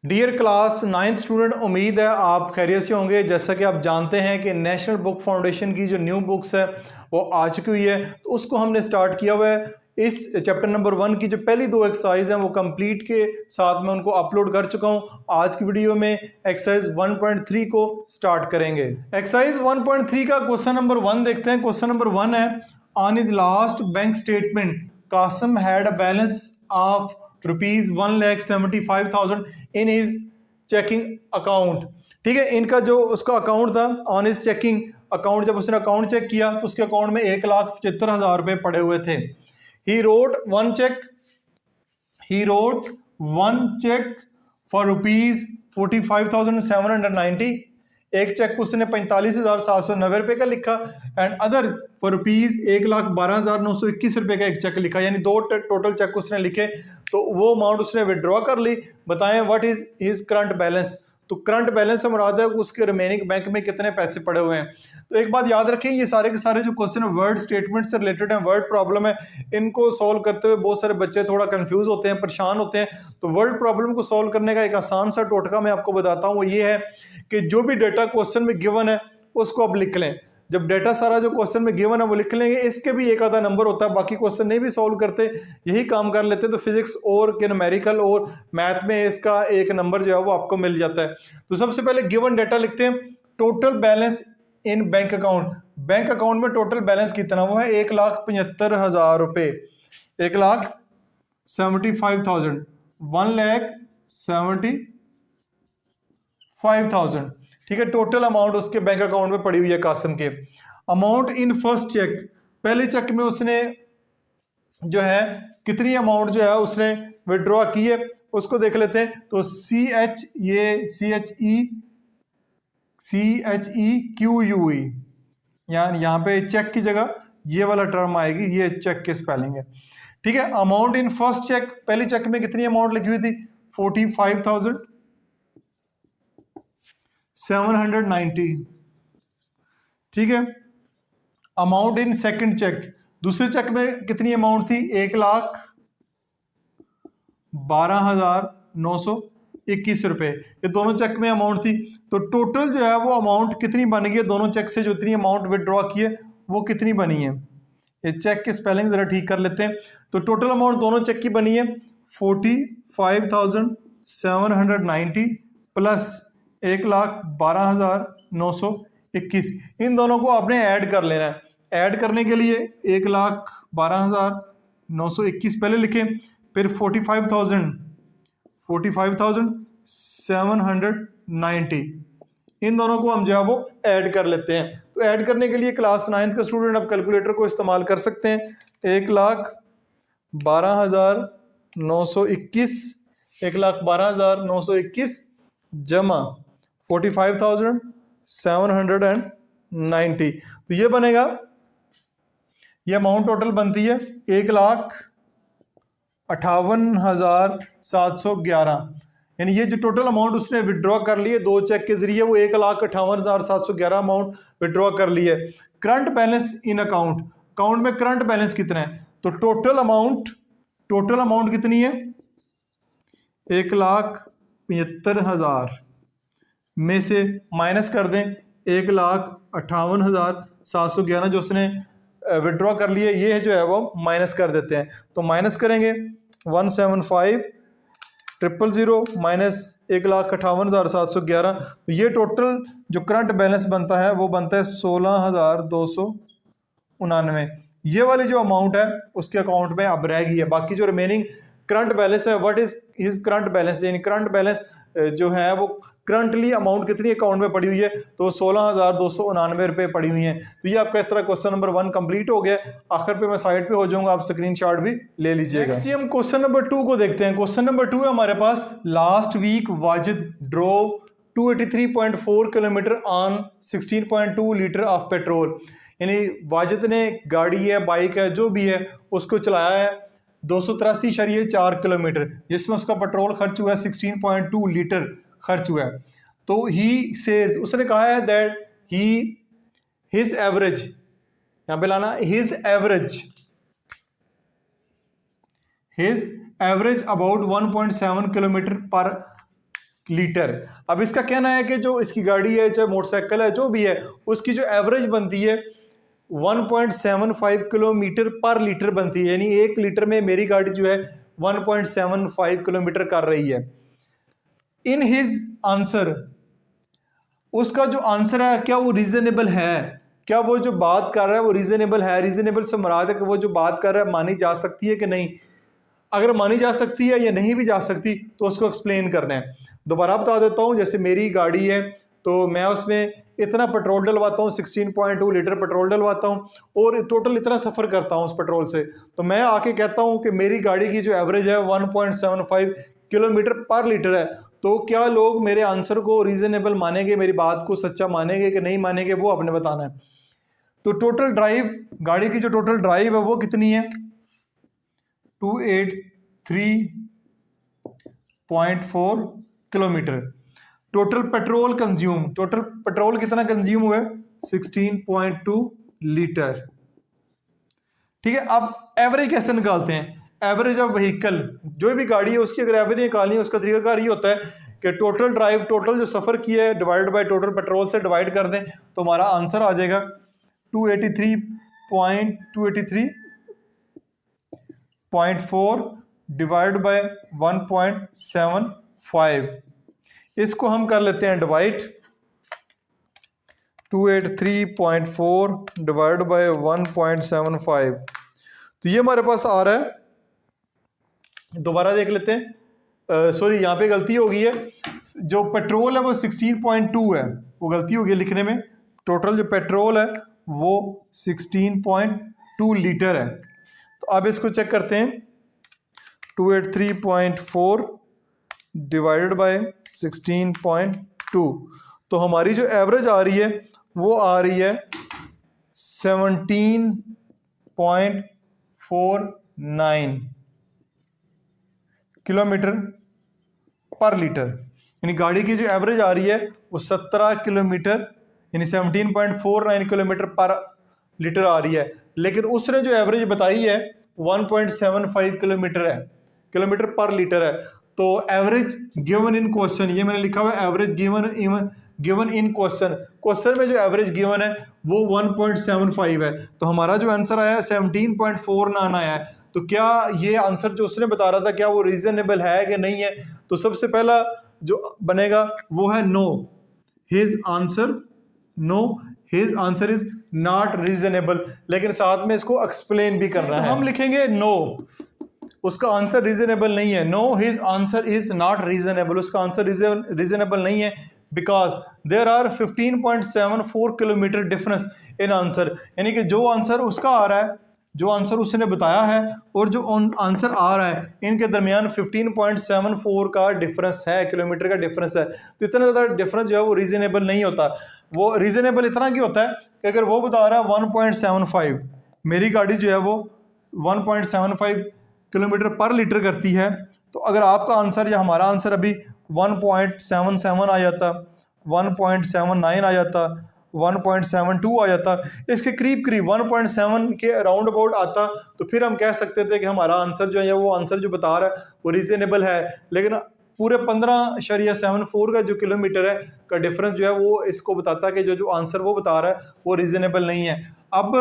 Dear class 9th student, उम्मीद है आप खैरियत से होंगे। जैसा कि आप जानते हैं कि नेशनल बुक फाउंडेशन की जो न्यू बुक्स है वो आ चुकी हुई है, तो उसको हमने स्टार्ट किया हुआ है। इस चैप्टर नंबर 1 की जो पहली 2 एक्सरसाइज हैं वो कंप्लीट के साथ मैं उनको अपलोड कर चुका हूं। आज की वीडियो में एक्सरसाइज 1.3 को स्टार्ट करेंगे। एक्सरसाइज 1.3 का क्वेश्चन नंबर 1 देखते हैं। क्वेश्चन नंबर 1 है, on his last bank statement Qasim had a balance of ₹1,75,000 in his checking account. ठीक है, इनका जो उसका अकाउंट था ऑन हिज चेकिंग अकाउंट, जब उसने अकाउंट चेक किया तो उसके अकाउंट में 1,75,000 रुपए पड़े हुए थे। He wrote one cheque for ₹45,790। एक चेक उसने 45,790 रुपए का लिखा एंड अदर फॉर ₹1,12,921 रुपए का एक चेक लिखा, यानी 2 टोटल चेक उसने लिखे। तो वो अमाउंट उसने विड्रॉ कर ली। बताएं what is his current balance. तो करंट बैलेंस से मुराद है उसके रिमेनिंग बैंक में कितने पैसे पड़े हुए हैं। तो एक बात याद रखें, ये सारे के सारे जो क्वेश्चन वर्ड स्टेटमेंट से रिलेटेड हैं, वर्ड प्रॉब्लम है, इनको सॉल्व करते हुए बहुत सारे बच्चे थोड़ा कंफ्यूज होते हैं, परेशान होते हैं। तो वर्ड प्रॉब्लम को सॉल्व करने का एक आसान सा टोटका मैं आपको बताता हूँ। वो ये है कि जो भी डेटा क्वेश्चन में गिवन है उसको आप लिख लें। जब डेटा सारा जो क्वेश्चन में गिवन है वो लिख लेंगे, इसके भी एक आधा नंबर होता है, बाकी क्वेश्चन नहीं भी सॉल्व करते, यही काम कर लेते, तो फिजिक्स और के न्यूमेरिकल और मैथ में इसका एक नंबर जो है वो आपको मिल जाता है। तो सबसे पहले गिवन डेटा लिखते हैं। टोटल बैलेंस इन बैंक अकाउंट, बैंक अकाउंट में टोटल बैलेंस कितना, वो है 1,75,000 रुपए। 1,75,000, 1,75,000। ठीक है, टोटल अमाउंट उसके बैंक अकाउंट में पड़ी हुई है कासिम के। अमाउंट इन फर्स्ट चेक, पहले चेक में उसने जो है कितनी अमाउंट जो है उसने विड्रॉ की है उसको देख लेते हैं। तो CHEQUE, यानी यहाँ पे चेक की जगह ये वाला टर्म आएगी, ये चेक की स्पेलिंग है। ठीक है, अमाउंट इन फर्स्ट चेक, पहली चेक में कितनी अमाउंट लिखी हुई थी, 45,790। ठीक है, अमाउंट इन सेकंड चेक, दूसरे चेक में कितनी अमाउंट थी, 1,12,921 रुपए। ये दोनों चेक में अमाउंट थी। तो टोटल जो है वो अमाउंट कितनी बन गई है, दोनों चेक से जो इतनी अमाउंट विड्रॉ की है वो कितनी बनी है। ये चेक की स्पेलिंग जरा ठीक कर लेते हैं। तो टोटल अमाउंट दोनों चेक की बनी है 45,790 प्लस 1,12,921। इन दोनों को आपने ऐड कर लेना है। ऐड करने के लिए 1,12,921 पहले लिखें, फिर 45,790, इन दोनों को हम जो है वो ऐड कर लेते हैं। तो ऐड करने के लिए क्लास 9th का स्टूडेंट अब कैलकुलेटर को इस्तेमाल कर सकते हैं। 1,12,921 1,12,921 जमा 45,790, तो ये बनेगा, ये अमाउंट टोटल बनती है 1,58,711। यानी ये जो टोटल अमाउंट उसने विड्रॉ कर ली है 2 चेक के जरिए, वो 1,58,711 अमाउंट विड्रॉ कर ली है। करंट बैलेंस इन अकाउंट, अकाउंट में करंट बैलेंस कितना है, तो टोटल अमाउंट कितनी है, 1,75,000 में से माइनस कर दें 1,58,711 जो उसने विड्रॉ कर लिए, ये जो है वो माइनस कर देते हैं। तो माइनस करेंगे 175,000 माइनस 1,58,711, तो ये टोटल जो करंट बैलेंस बनता है वो बनता है 16,299। ये वाली जो अमाउंट है उसके अकाउंट में अब रह गई है। बाकी जो रिमेनिंग करंट बैलेंस है, what is his current balance, यानी करंट बैलेंस जो है वो करंटली अमाउंट कितनी अकाउंट में पड़ी हुई है, तो 16,299 रुपए पड़ी हुई हैं। तो ये आपका इस तरह क्वेश्चन नंबर 1 कंप्लीट हो गया। आखिर पे मैं साइड पे हो जाऊंगा, आप स्क्रीनशॉट भी ले लीजिएगा। नेक्स्ट हम क्वेश्चन नंबर 2 को देखते हैं। क्वेश्चन नंबर 2 है हमारे पास, last week Wajid drove 283.4 kilometre on 16.2 litre of petrol. यानी वाजिद ने गाड़ी है, बाइक है, जो भी है उसको चलाया है 283.4 किलोमीटर, जिसमें उसका पेट्रोल खर्च हुआ है 16.2 लीटर खर्च हुआ है। तो ही सेज, उसने कहा है दैट हिज एवरेज, यहां पे लाना हिज एवरेज अबाउट 1.7 किलोमीटर पर लीटर। अब इसका कहना है कि जो इसकी गाड़ी है, चाहे मोटरसाइकिल है, जो भी है, उसकी जो एवरेज बनती है 1.75 किलोमीटर पर लीटर बनती है, यानी 1 लीटर में मेरी गाड़ी जो है 1.75 किलोमीटर कर रही है। इन हिज आंसर, उसका जो आंसर है क्या वो रीजनेबल है, क्या वो जो बात कर रहा है वो रीजनेबल है। रीजनेबल से मुराद है कि वो जो बात कर रहा है मानी जा सकती है कि नहीं। अगर मानी जा सकती है या नहीं भी जा सकती तो उसको एक्सप्लेन करना है। दोबारा बता देता हूँ, जैसे मेरी गाड़ी है तो मैं उसमें इतना पेट्रोल डलवाता हूँ, 16.2 लीटर पेट्रोल डलवाता हूँ और टोटल इतना सफ़र करता हूँ उस पेट्रोल से, तो मैं आके कहता हूँ कि मेरी गाड़ी की जो एवरेज है 1.75 किलोमीटर पर लीटर है। तो क्या लोग मेरे आंसर को रीजनेबल मानेंगे, मेरी बात को सच्चा मानेंगे कि नहीं मानेंगे, वो आपने बताना है। तो टोटल ड्राइव, गाड़ी की जो टोटल ड्राइव है वो कितनी है, 283.4 kilometre. Total petrol consume, total petrol कितना कंज्यूम हुआ है, 16.2 लीटर। ठीक है, अब एवरेज कैसे निकालते हैं, एवरेज ऑफ व्हीकल, जो भी गाड़ी है उसकी अगर एवरेज निकालनी है उसका तरीकाकार ये होता है कि टोटल ड्राइव, टोटल जो सफ़र किया है डिवाइड बाय टोटल पेट्रोल से डिवाइड कर दें तो हमारा आंसर आ जाएगा 283.4 डिवाइड बाय 1.75। इसको हम कर लेते हैं डिवाइड, 283.4 डिवाइड बाय 1.75, तो ये हमारे पास आ रहा है, दोबारा देख लेते हैं, सॉरी यहाँ पे गलती हो गई है, जो पेट्रोल है वो 16.2 है, वो गलती हो गई लिखने में। टोटल जो पेट्रोल है वो 16.2 लीटर है। तो अब इसको चेक करते हैं, 283.4 डिवाइडेड बाय 16.2, तो हमारी जो एवरेज आ रही है वो आ रही है 17.49 किलोमीटर पर लीटर, यानी गाड़ी की जो एवरेज आ रही है वो 17 किलोमीटर यानी 17.49 किलोमीटर पर लीटर आ रही है। लेकिन उसने जो एवरेज बताई है 1.75 किलोमीटर है, किलोमीटर पर लीटर है। तो एवरेज गिवन इन क्वेश्चन, ये मैंने लिखा हुआ है average given in question, question में जो एवरेज गिवन है वो 1.75 है। तो हमारा जो आंसर आया है 17.49 आया है। तो क्या ये आंसर जो उसने बता रहा था क्या वो रीजनेबल है कि नहीं है, तो सबसे पहला जो बनेगा वो है no, his answer, no his answer is not reasonable, लेकिन साथ में इसको एक्सप्लेन भी करना है। हम लिखेंगे नो, उसका आंसर रीजनेबल नहीं है, no his answer is not reasonable, उसका आंसर रीजनेबल नहीं है, because there are 15.74 kilometre difference in answer, यानी कि जो आंसर उसका आ रहा है, जो आंसर उसने बताया है और जो आंसर आ रहा है, इनके दरमियान 15.74 का डिफरेंस है, किलोमीटर का डिफरेंस है। तो इतना ज़्यादा डिफरेंस जो है वो रीजनेबल नहीं होता। वो रीजनेबल इतना की होता है कि अगर वो बता रहा है 1.75, मेरी गाड़ी जो है वो 1.75 किलोमीटर पर लीटर करती है, तो अगर आपका आंसर या हमारा आंसर अभी 1.77 आ जाता, 1.79 आ जाता, 1.72 आ जाता, इसके करीब करीब 1.7 के अराउंड अबाउट आता, तो फिर हम कह सकते थे कि हमारा आंसर जो है वो आंसर जो बता रहा है वो रीजनेबल है। लेकिन पूरे 15.74 का जो किलोमीटर है का डिफरेंस जो है वो इसको बताता है कि जो आंसर वो बता रहा है वो रीजनेबल नहीं है। अब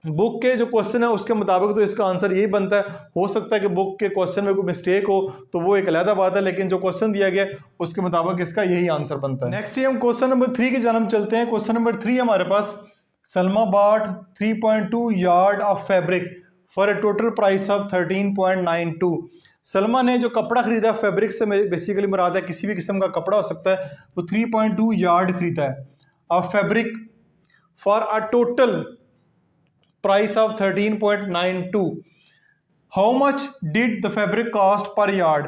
बुक के जो क्वेश्चन है उसके मुताबिक तो इसका आंसर यही बनता है। हो सकता है कि बुक के क्वेश्चन में कोई मिस्टेक हो तो वो एक अलग बात है, लेकिन जो क्वेश्चन दिया गया उसके मुताबिक इसका यही आंसर बनता है। नेक्स्ट हम क्वेश्चन नंबर 3 की जानब चलते हैं। क्वेश्चन नंबर 3 हमारे पास, Salma bought 3.2 yard of fabric for a total price of 13.92। Salma ने जो कपड़ा खरीदा, फैब्रिक से बेसिकली मुराद है किसी भी किस्म का कपड़ा हो सकता है, वो 3.2 यार्ड खरीदा है of fabric for a total price of 13.92। How much did the fabric cost per yard,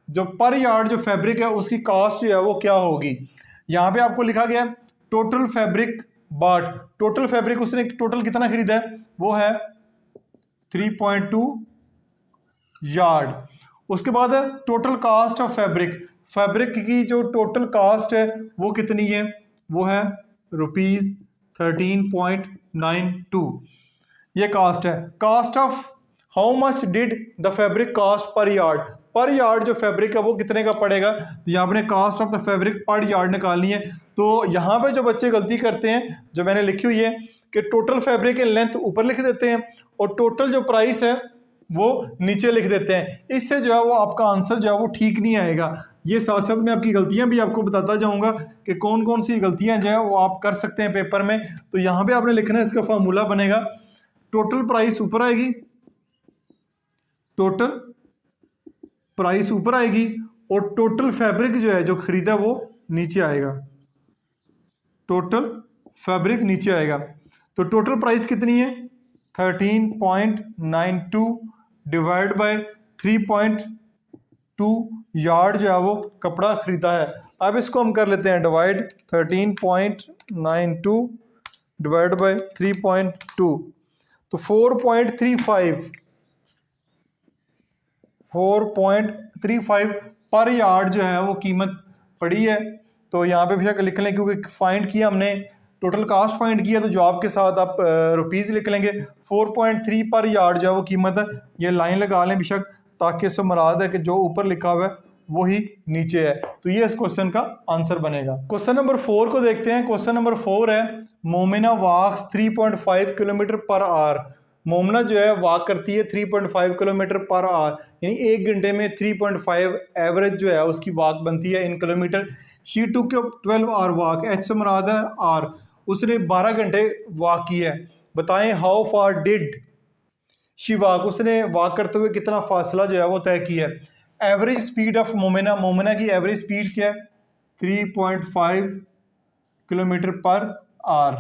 जो पर यार्ड जो फैब्रिक है उसकी कॉस्ट जो है वो क्या होगी। यहाँ पे आपको लिखा गया total fabric bought, total fabric उसने टोटल कितना खरीदा है वो है 3.2 यार्ड। उसके बाद है total cost of fabric, fabric की जो टोटल कॉस्ट है वो कितनी है, वो है ₹13.92, ये कॉस्ट है। Cost of how much did the fabric cost per yard, पर यार्ड जो फैब्रिक है वो कितने का पड़ेगा, तो यहाँ आपने कास्ट ऑफ द फैब्रिक पर यार्ड निकालनी है। तो यहाँ पे जो बच्चे गलती करते हैं, जो मैंने लिखी हुई है कि टोटल फैब्रिक की लेंथ ऊपर लिख देते हैं और टोटल जो प्राइस है वो नीचे लिख देते हैं, इससे जो है वो आपका आंसर जो है वो ठीक नहीं आएगा। ये साथ साथ मैं आपकी गलतियां भी आपको बताता जाऊंगा कि कौन कौन सी गलतियां जो है वो आप कर सकते हैं पेपर में। तो यहाँ पे आपने लिखना है, इसका फार्मूला बनेगा टोटल प्राइस ऊपर आएगी, टोटल प्राइस ऊपर आएगी और टोटल फैब्रिक जो है जो खरीदा वो नीचे आएगा, टोटल फैब्रिक नीचे आएगा। तो टोटल प्राइस कितनी है 13.92 डिवाइड बाय 3.2 यार्ड जो है वो कपड़ा खरीदा है। अब इसको हम कर लेते हैं डिवाइड, 13.92 डिवाइड बाय 3.2 तो 4.35 पर यार्ड जो है वो कीमत पड़ी है। तो यहाँ पे भी लिख लें क्योंकि फाइंड किया हमने, टोटल कास्ट फाइंड किया, तो जॉब के साथ आप रुपीज़ लिख लेंगे। 4.3 पर यार्ड जो है वो कीमत है, ये लाइन लगा लें बेशक, ताकि इससे मुराद है कि जो ऊपर लिखा हुआ है वही नीचे है। तो ये इस क्वेश्चन का आंसर बनेगा। क्वेश्चन नंबर 4 को देखते हैं। क्वेश्चन नंबर 4 है मोमिना वॉक्स 3.5 किलोमीटर पर आवर। मोमिना जो है वॉक करती है 3.5 किलोमीटर पर आवर, यानी एक घंटे में 3.5 एवरेज जो है उसकी वॉक बनती है इन किलोमीटर। शी टू के 12 आवर वॉक, एच से मुराद है आर, उसने 12 घंटे वॉक की है। बताएं how far did she walk, उसने वॉक करते हुए कितना फासला जो है वो तय किया है। Average speed of Momina, Momina की एवरेज स्पीड क्या है 3.5 किलोमीटर पर आवर,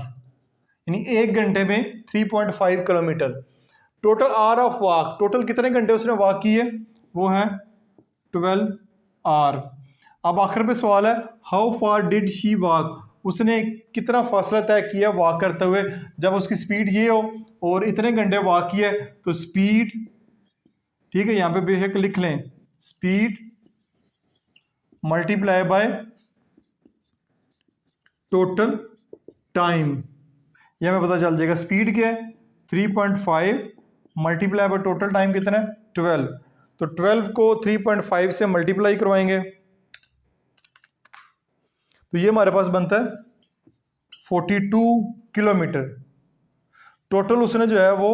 यानी एक घंटे में 3.5 kilometre. Total hour of walk, total कितने घंटे उसने वॉक की है वो है 12 आवर। अब आखिर पे सवाल है how far did she walk, उसने कितना फासला तय किया वॉक करते हुए। जब उसकी स्पीड ये हो और इतने घंटे वॉक किया है तो स्पीड, ठीक है, यहाँ पे बेशक लिख लें speed multiply by total time, यह हमें पता चल जाएगा। स्पीड क्या है 3.5 मल्टीप्लाई बाय टोटल टाइम कितना है 12, तो 12 को 3.5 से मल्टीप्लाई करवाएंगे तो ये हमारे पास बनता है 42 किलोमीटर। टोटल उसने जो है वो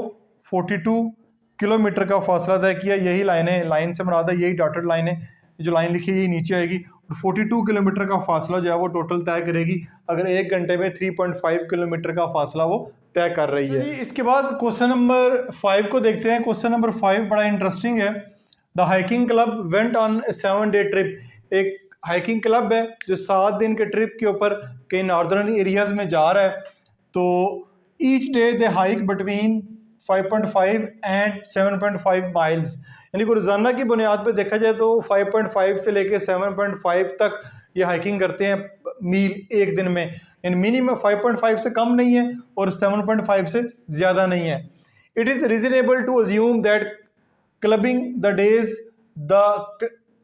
42 किलोमीटर का फासला तय किया। यही लाइन है, लाइन से मुराद है यही डॉटेड लाइन है, जो लाइन लिखी है ये नीचे आएगी और 42 किलोमीटर का फासला जो है वो टोटल तय करेगी अगर एक घंटे में 3.5 किलोमीटर का फासला वो तय कर रही है। इसके बाद क्वेश्चन नंबर 5 को देखते हैं। क्वेश्चन नंबर 5 बड़ा इंटरेस्टिंग है। The hiking club went on 7 day trip. एक हाइकिंग क्लब है जो 7 दिन के ट्रिप के ऊपर कई नॉर्दर्न एरियाज में जा रहा है। तो each day they hike between 5.5 and 7.5 miles, यानी कि रोजाना की बुनियाद पे देखा जाए तो 5.5 से लेके 7.5 तक ये हाइकिंग करते हैं मील एक दिन में, यानी मिनिमम 5.5 से कम नहीं है और 7.5 से ज़्यादा नहीं है। It is reasonable to assume that clubbing the days the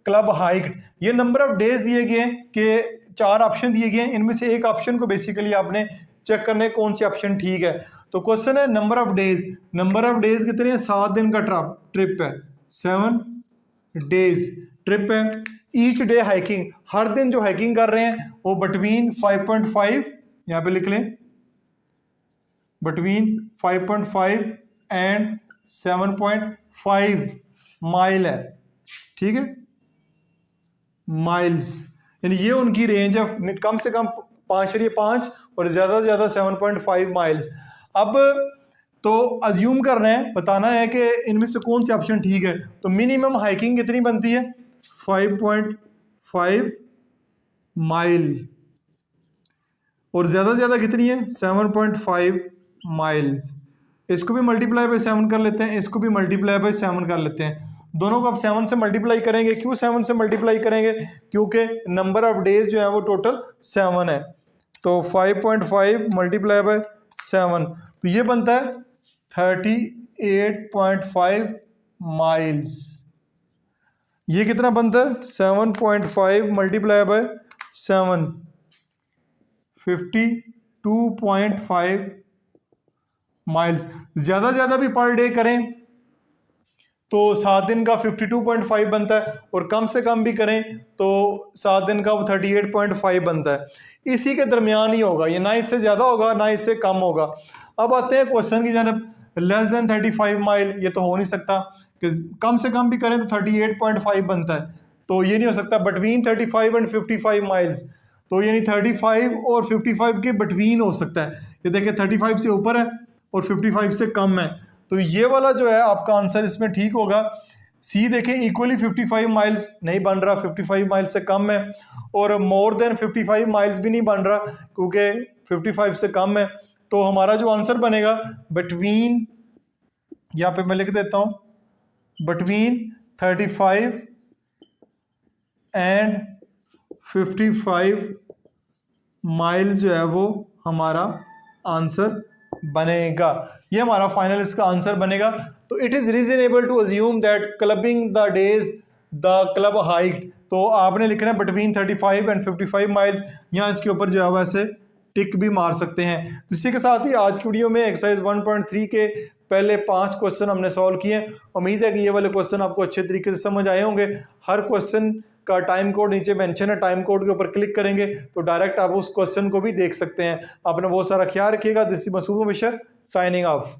club hike, ये नंबर ऑफ डेज दिए गए हैं कि 4 ऑप्शन दिए गए हैं, इनमें से एक ऑप्शन को बेसिकली आपने चेक करना है कौन सी ऑप्शन ठीक है। तो क्वेश्चन है number of days, number of days कितने हैं 7 दिन का ट्रिप है, 7 डेज ट्रिप है। ईच डे हाइकिंग, हर दिन जो हाइकिंग कर रहे हैं वो बिटवीन 5.5, यहाँ पे लिख लें बिटवीन 5.5 एंड 7.5 माइल है, ठीक है, माइल्स, यानी ये उनकी रेंज है, कम से कम 5.5 और ज़्यादा से ज़्यादा 7.5 माइल्स। अब तो अज्यूम कर रहे हैं, बताना है कि इनमें से कौन सी ऑप्शन ठीक है। तो मिनिमम हाइकिंग कितनी बनती है 5.5 माइल और ज़्यादा से ज़्यादा कितनी है 7.5 माइल्स। इसको भी मल्टीप्लाई बाय 7 कर लेते हैं, इसको भी मल्टीप्लाई बाय 7 कर लेते हैं। दोनों को अब 7 से मल्टीप्लाई करेंगे। क्यों 7 से मल्टीप्लाई करेंगे, क्योंकि नंबर ऑफ डेज जो है वो टोटल 7 है। तो 5.5 मल्टीप्लाई बाय 7 तो ये बनता है 38.5 माइल्स। ये कितना बनता है 7.5 मल्टीप्लाई बाय 7 52.5 माइल्स। ज़्यादा ज़्यादा भी पर डे करें तो 7 दिन का 52.5 बनता है, और कम से कम भी करें तो 7 दिन का वो 38.5 बनता है। इसी के दरमियान ही होगा ये, ना इससे ज़्यादा होगा ना इससे कम होगा। अब आते हैं क्वेश्चन की जानब। लेस देन 35 माइल, ये तो हो नहीं सकता कि कम से कम भी करें तो 38.5 बनता है, तो ये नहीं हो सकता। बिटवीन 35 एंड 55 माइल्स, तो यानी 35 और 55 के बिटवीन हो सकता है। ये देखिए 35 से ऊपर है और 55 से कम है, तो ये वाला जो है आपका आंसर इसमें ठीक होगा। सी देखें, इक्वली 55 माइल्स नहीं बन रहा, 55 माइल्स से कम है, और मोर देन 55 माइल्स भी नहीं बन रहा क्योंकि 55 से कम है। तो हमारा जो आंसर बनेगा बिटवीन, यहाँ पे मैं लिख देता हूं, बिटवीन 35 एंड 55 माइल जो है वो हमारा आंसर बनेगा। ये हमारा फाइनल इसका आंसर बनेगा। तो it is reasonable to assume that clubbing the days the club height, तो आपने लिखना है बिटवीन 35 एंड 55 माइल्स, यहाँ इसके ऊपर जो है वैसे टिक भी मार सकते हैं। तो इसी के साथ ही आज की वीडियो में एक्सरसाइज 1.3 के पहले 5 क्वेश्चन हमने सॉल्व किए। उम्मीद है कि ये वाले क्वेश्चन आपको अच्छे तरीके से समझ आए होंगे। हर क्वेश्चन का टाइम कोड नीचे मेंशन है, टाइम कोड के ऊपर क्लिक करेंगे तो डायरेक्ट आप उस क्वेश्चन को भी देख सकते हैं। आपने बहुत सारा ख्याल रखिएगा। This is Masood Mishar signing of.